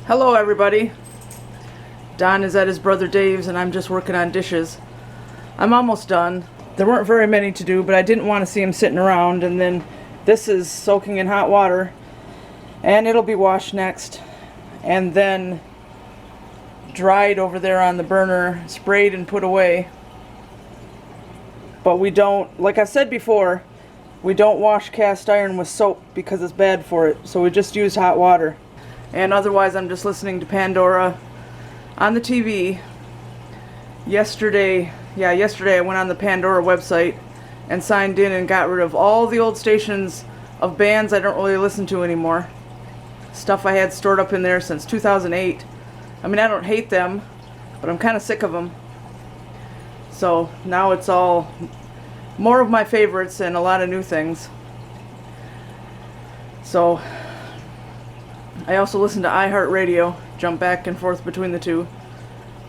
Hello everybody. Don is at his brother Dave's and I'm just working on dishes. I'm almost done. There weren't very many to do, but I didn't want to see him sitting around, and then this is soaking in hot water and it'll be washed next and then dried over there on the burner, sprayed and put away. But we don't, like I said before, we don't wash cast iron with soap because it's bad for it, so we just use hot water. And otherwise I'm just listening to Pandora on the TV. Yesterday I went on the Pandora website and signed in and got rid of all the old stations of bands I don't really listen to anymore. Stuff I had stored up in there since 2008. I mean, I don't hate them, but I'm kind of sick of them. So now it's all more of my favorites and a lot of new things. So I also listen to iHeartRadio, jump back and forth between the two.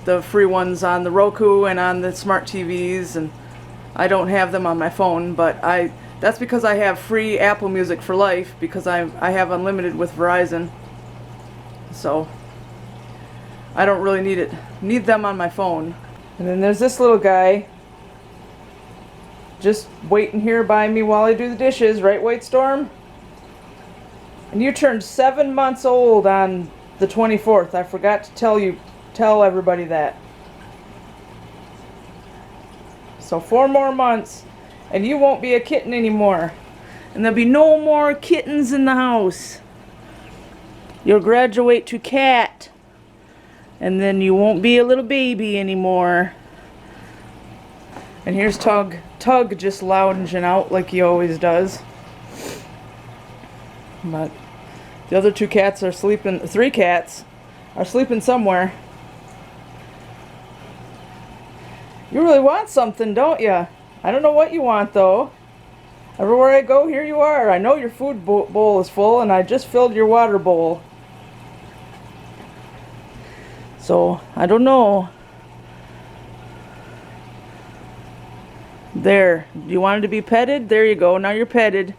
The free ones on the Roku and on the smart TVs, and I don't have them on my phone, but that's because I have free Apple Music for life, because I have unlimited with Verizon. So I don't really need them on my phone. And then there's this little guy just waiting here by me while I do the dishes, right, White Storm? And you turned 7 months old on the 24th. I forgot to tell everybody that. So 4 more months and you won't be a kitten anymore. And there'll be no more kittens in the house. You'll graduate to cat. And then you won't be a little baby anymore. And here's Tug. Tug just lounging out like he always does. But the other 2 cats are sleeping, 3 cats are sleeping somewhere. You really want something, don't you? I don't know what you want though. Everywhere I go, here you are. I know your food bowl is full and I just filled your water bowl. So, I don't know. There. You wanted to be petted? There you go. Now you're petted.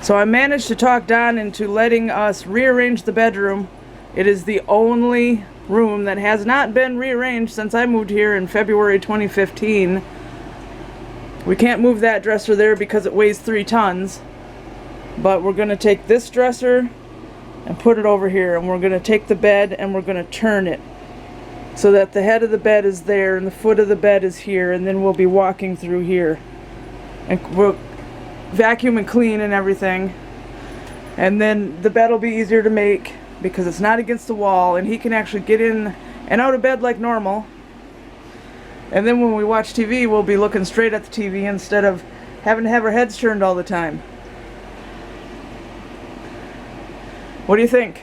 So I managed to talk Don into letting us rearrange the bedroom. It is the only room that has not been rearranged since I moved here in February 2015. We can't move that dresser there because it weighs 3 tons. But we're going to take this dresser and put it over here, and we're going to take the bed and we're going to turn it so that the head of the bed is there and the foot of the bed is here, and then we'll be walking through here. And we'll vacuum and clean and everything, and then the bed will be easier to make because it's not against the wall and he can actually get in and out of bed like normal. And then when we watch TV, we'll be looking straight at the TV instead of having to have our heads turned all the time. What do you think?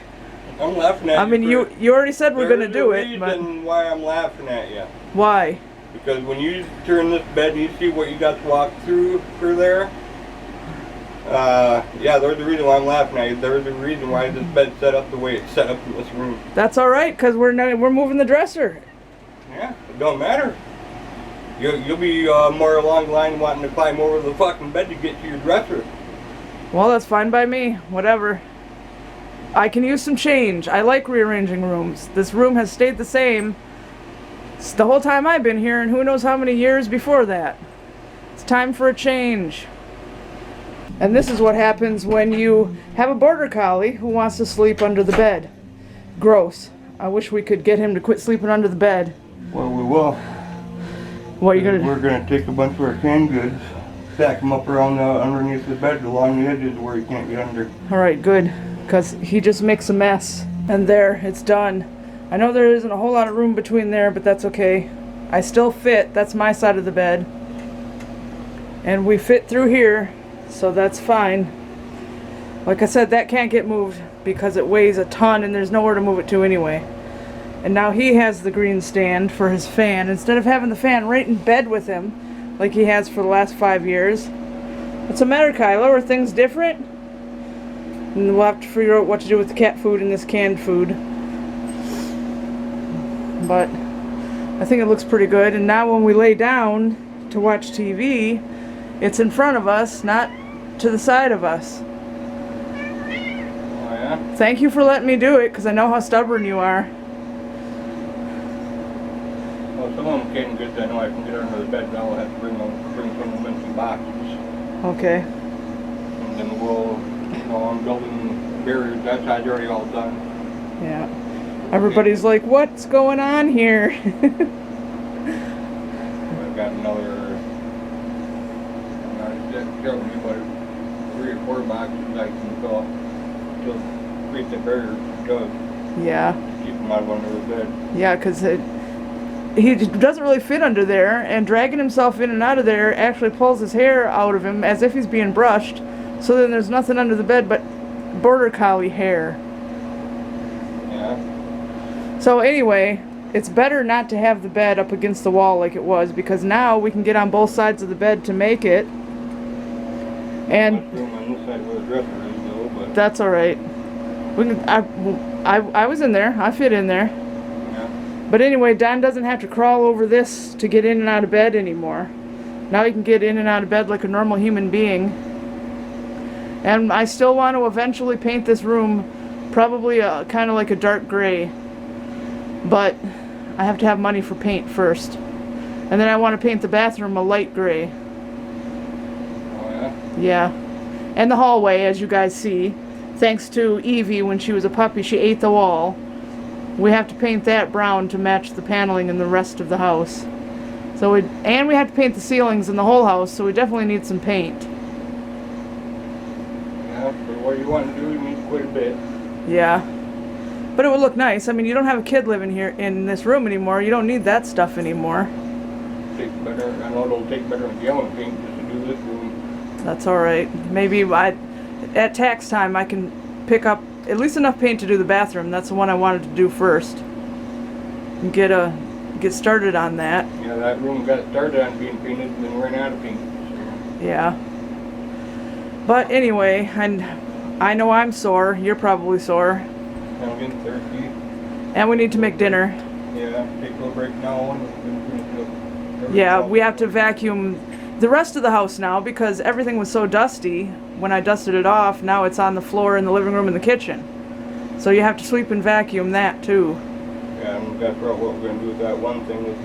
I'm laughing at you. I mean, you already said we're going to do it, but why I'm laughing at you? Why? Because when you turn this bed and you see what you got to walk through there, yeah, there's the reason why I'm laughing at you. There's the reason why this bed's set up the way it's set up in this room. That's all right, because we're moving the dresser. Yeah, it don't matter. You'll be more along the line wanting to climb over the fucking bed to get to your dresser. Well, that's fine by me. Whatever. I can use some change. I like rearranging rooms. This room has stayed the same the whole time I've been here, and who knows how many years before that. It's time for a change. And this is what happens when you have a border collie who wants to sleep under the bed. Gross. I wish we could get him to quit sleeping under the bed. Well, we will. What are you gonna do? We're gonna take a bunch of our canned goods, stack them up around underneath the bed along the edges where you can't get under. All right, good, because he just makes a mess. And there, it's done. I know there isn't a whole lot of room between there, but that's okay. I still fit. That's my side of the bed. And we fit through here, so that's fine. Like I said, that can't get moved because it weighs a ton and there's nowhere to move it to anyway. And now he has the green stand for his fan instead of having the fan right in bed with him like he has for the last 5 years. What's the matter, Kylo? Are things different? And we'll have to figure out what to do with the cat food and this canned food. But I think it looks pretty good. And now when we lay down to watch TV, it's in front of us, not to the side of us. Oh yeah? Yeah. Thank you for letting me do it, because I know how stubborn you are. Well, some of them came good. I know I can get under the bed. I'll have to bring some of them in some boxes. Okay. And then I'm building barriers. That's already all done. Yeah. Everybody's like, what's going on here? I've got another, not telling me, but 3 or 4 boxes I can fill up to create the barriers because Yeah. keep them out of under the bed. Yeah, because he doesn't really fit under there, and dragging himself in and out of there actually pulls his hair out of him as if he's being brushed. So then there's nothing under the bed but border collie hair. Yeah. So anyway, it's better not to have the bed up against the wall like it was, because now we can get on both sides of the bed to make it. And Much room on this side where the dresser is though, but that's all right. We can, I was in there. I fit in there. yeah. But anyway, Don doesn't have to crawl over this to get in and out of bed anymore. Now he can get in and out of bed like a normal human being. And I still want to eventually paint this room probably kind of like a dark gray. But I have to have money for paint first. And then I want to paint the bathroom a light gray. Oh yeah. Yeah. And the hallway, as you guys see. Thanks to Evie, when she was a puppy, she ate the wall. We have to paint that brown to match the paneling in the rest of the house. And we have to paint the ceilings in the whole house, so we definitely need some paint. Yeah, for what you want to do, you need quite a bit. Yeah. But it would look nice. I mean, you don't have a kid living here in this room anymore. You don't need that stuff anymore. Takes better. I know it'll take better than yellow paint just to do this room. That's all right. Maybe at tax time I can pick up at least enough paint to do the bathroom. That's the one I wanted to do first. And get started on that. Yeah, that room got started on being painted and then ran out of paint. So. Yeah. But anyway, I know I'm sore. You're probably sore. I'm getting thirsty. And we need to make dinner. Yeah, take a little break now and then Yeah, we have to vacuum the rest of the house now because everything was so dusty. When I dusted it off, now it's on the floor in the living room and the kitchen. So you have to sweep and vacuum that too. Yeah, and that's what we're going to do with that one thing with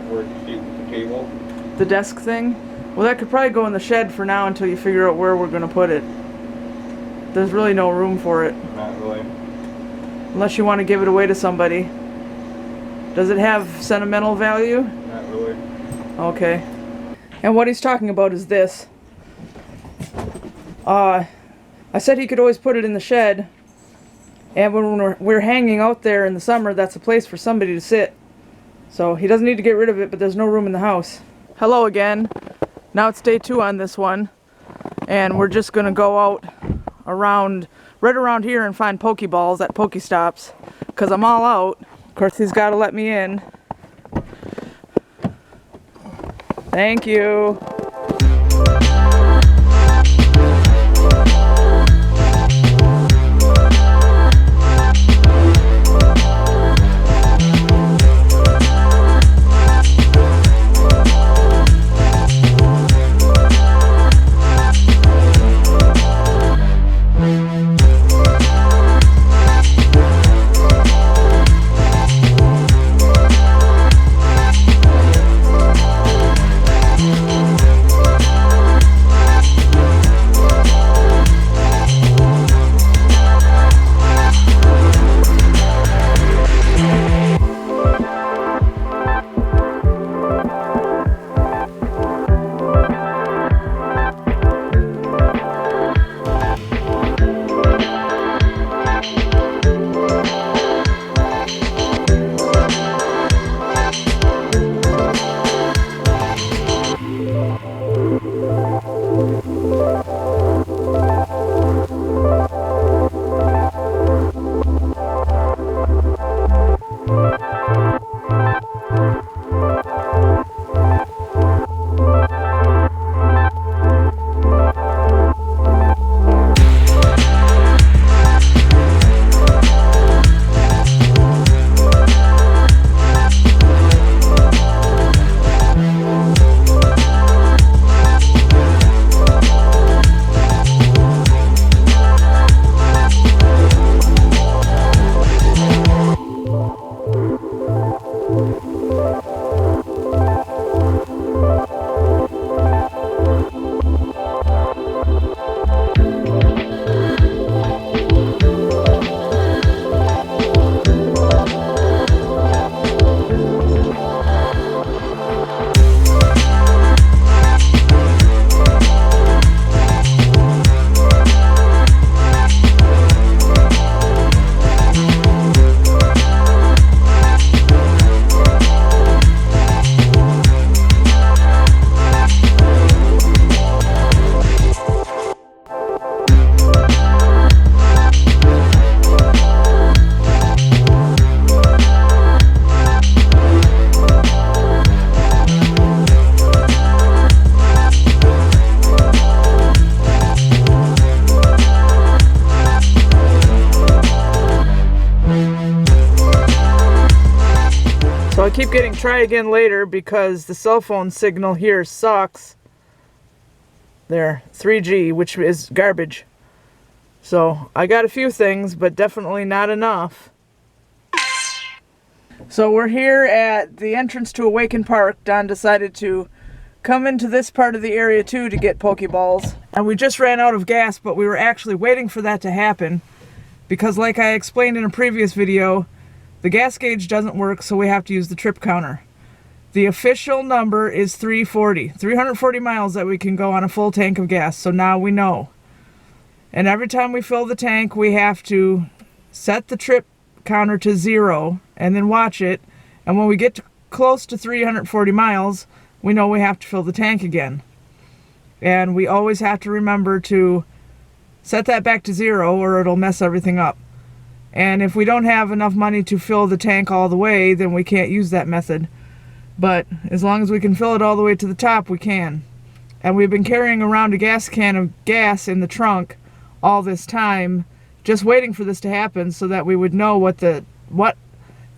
where the seat with the table. The desk thing? Well, that could probably go in the shed for now until you figure out where we're going to put it. There's really no room for it. Not really. Unless you want to give it away to somebody. Does it have sentimental value? Not really. Okay. And what he's talking about is this. I said he could always put it in the shed. And when we're hanging out there in the summer, that's a place for somebody to sit. So he doesn't need to get rid of it, but there's no room in the house. Hello again. Now it's day 2 on this one. And we're just going to go out right around here and find Pokeballs at Pokestops. Because I'm all out. Of course, he's got to let me in. Thank you. keep getting try again later because the cell phone signal here sucks. There, 3G, which is garbage. So I got a few things, but definitely not enough. So we're here at the entrance to Awaken Park. Don decided to come into this part of the area too to get Pokeballs. And we just ran out of gas, but we were actually waiting for that to happen because, like I explained in a previous video, the gas gauge doesn't work, so we have to use the trip counter. The official number is 340 miles that we can go on a full tank of gas, so now we know. And every time we fill the tank, we have to set the trip counter to 0 and then watch it. And when we get close to 340 miles, we know we have to fill the tank again. And we always have to remember to set that back to 0 or it'll mess everything up. And if we don't have enough money to fill the tank all the way, then we can't use that method. But as long as we can fill it all the way to the top, we can. And we've been carrying around a gas can of gas in the trunk all this time, just waiting for this to happen so that we would know what the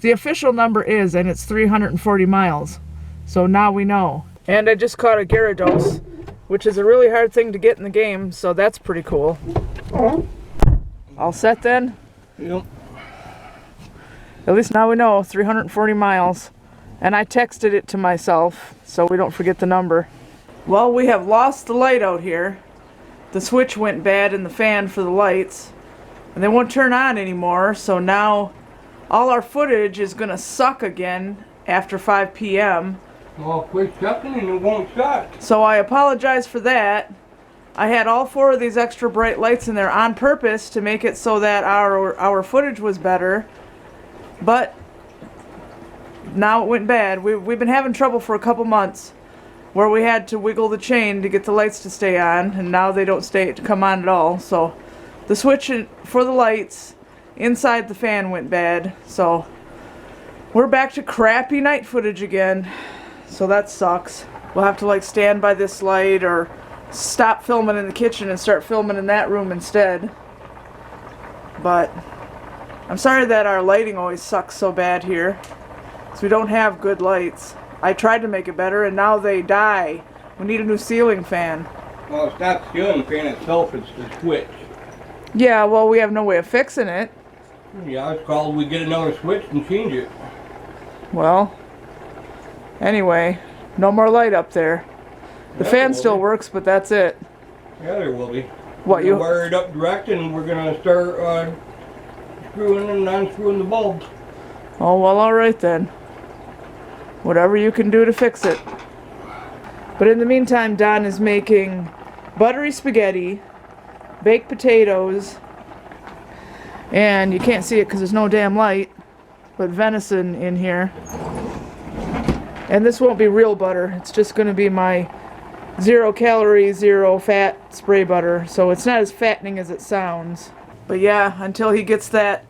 official number is, and it's 340 miles. So now we know. And I just caught a Gyarados, which is a really hard thing to get in the game, so that's pretty cool. All set then? Yep. At least now we know, 340 miles. And I texted it to myself, so we don't forget the number. Well, we have lost the light out here. The switch went bad in the fan for the lights. And they won't turn on anymore, so now all our footage is going to suck again after 5 p.m. Well, quit sucking and it won't suck. So I apologize for that. I had all 4 of these extra bright lights in there on purpose to make it so that our footage was better. But now it went bad. We've been having trouble for a couple months where we had to wiggle the chain to get the lights to stay on, and now they don't come on at all. So the switch for the lights inside the fan went bad, so we're back to crappy night footage again. So that sucks. We'll have to like stand by this light or stop filming in the kitchen and start filming in that room instead. But I'm sorry that our lighting always sucks so bad here. So we don't have good lights. I tried to make it better and now they die. We need a new ceiling fan. Well, it's not the ceiling fan itself, it's the switch. Yeah, well, we have no way of fixing it. Yeah, it's called we get another switch and change it. Well, anyway, no more light up there. The fan still works, but that's it. Yeah, there will be. What, you wire it up direct and we're going to start screwing and unscrewing the bulbs. Oh, well, alright then. Whatever you can do to fix it. But in the meantime, Don is making buttery spaghetti, baked potatoes, and you can't see it because there's no damn light, but venison in here. And this won't be real butter. It's just going to be my 0 calorie, 0 fat spray butter. So it's not as fattening as it sounds. But yeah, until he gets that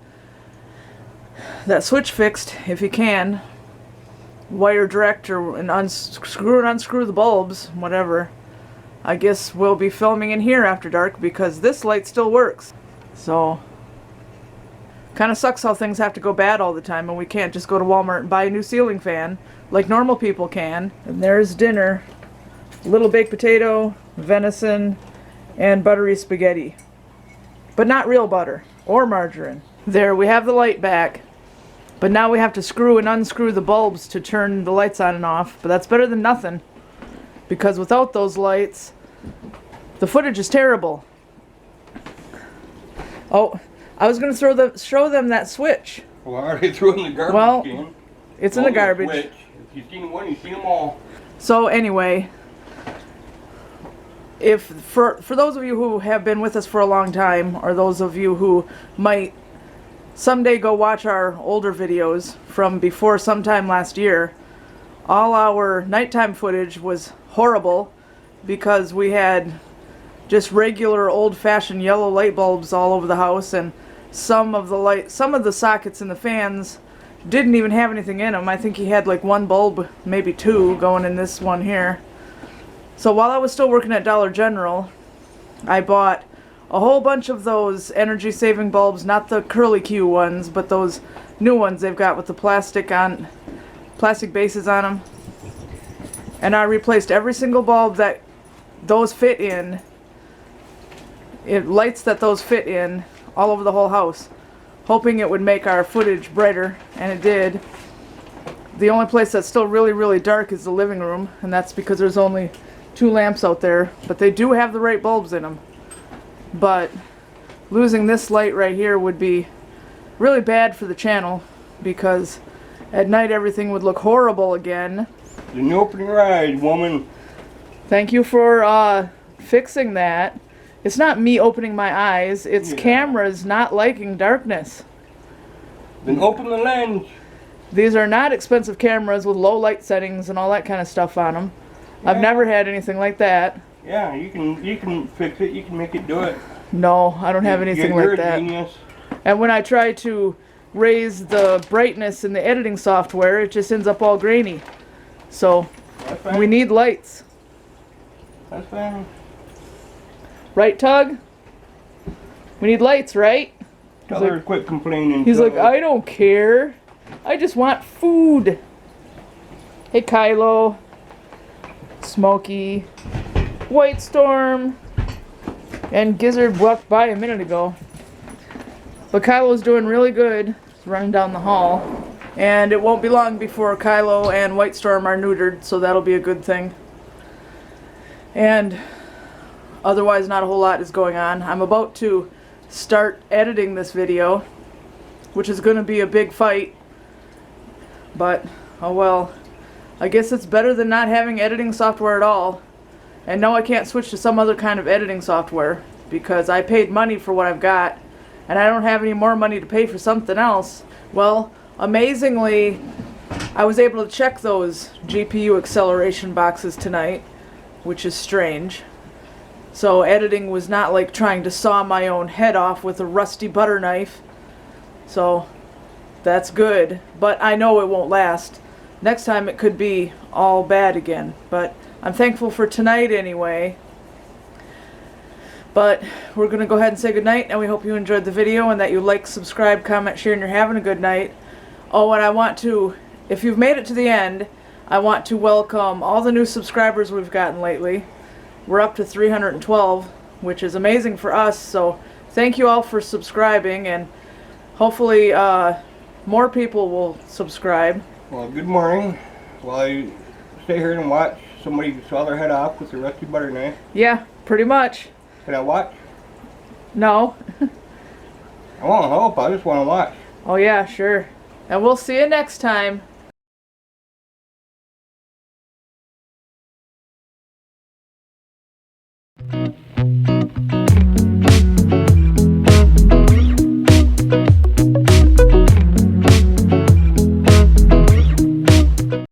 switch fixed, if he can, wire direct and unscrew the bulbs, whatever, I guess we'll be filming in here after dark because this light still works. So kind of sucks how things have to go bad all the time and we can't just go to Walmart and buy a new ceiling fan like normal people can. And there's dinner. Little baked potato, venison, and buttery spaghetti. But not real butter or margarine. There, we have the light back. But now we have to screw and unscrew the bulbs to turn the lights on and off. But that's better than nothing. Because without those lights, the footage is terrible. Oh, I was going to show them that switch. Well, I already threw in the garbage can. Well, it's in the garbage. Switch. If you've seen one, you've seen them all. So anyway, if for those of you who have been with us for a long time, or those of you who might someday go watch our older videos from before sometime last year, all our nighttime footage was horrible because we had just regular old-fashioned yellow light bulbs all over the house, and some of the sockets in the fans didn't even have anything in them. I think he had like 1 bulb, maybe 2, going in this one here. So while I was still working at Dollar General, I bought a whole bunch of those energy-saving bulbs, not the curly Q ones, but those new ones they've got with the plastic plastic bases on them. And I replaced every single bulb that those fit in. Lights that those fit in all over the whole house, hoping it would make our footage brighter, and it did. The only place that's still really, really dark is the living room, and that's because there's only 2 lamps out there, but they do have the right bulbs in them. But losing this light right here would be really bad for the channel, because at night everything would look horrible again. Didn't open your eyes, woman. Thank you for fixing that. It's not me opening my eyes, it's cameras not liking darkness. Then open the lens. These are not expensive cameras with low light settings and all that kind of stuff on them. I've never had anything like that. Yeah, you can fix it. You can make it do it. No, I don't have anything like that. Genius. And when I try to raise the brightness in the editing software, it just ends up all grainy. So we need lights. That's fine. Right, Tug? We need lights, right? Tell her to quit complaining. He's like, I don't care. I just want food. Hey, Kylo. Smokey. White Storm. And Gizzard walked by a minute ago. But Kylo's doing really good. He's running down the hall. And it won't be long before Kylo and White Storm are neutered, so that'll be a good thing. And otherwise, not a whole lot is going on. I'm about to start editing this video, which is going to be a big fight. But, oh well. I guess it's better than not having editing software at all. And no, I can't switch to some other kind of editing software, because I paid money for what I've got, and I don't have any more money to pay for something else. Well, amazingly, I was able to check those GPU acceleration boxes tonight, which is strange. So editing was not like trying to saw my own head off with a rusty butter knife. So that's good, but I know it won't last. Next time it could be all bad again, but I'm thankful for tonight anyway. But we're going to go ahead and say goodnight, and we hope you enjoyed the video and that you like, subscribe, comment, share, and you're having a good night. Oh, and I want to, if you've made it to the end, I want to welcome all the new subscribers we've gotten lately. We're up to 312, which is amazing for us, so thank you all for subscribing, and hopefully more people will subscribe. Well, good morning. While you stay here and watch somebody saw their head off with a rusty butter knife. Yeah, pretty much. Can I watch? No. I want to help. I just want to watch. Oh yeah, sure. And we'll see you next time.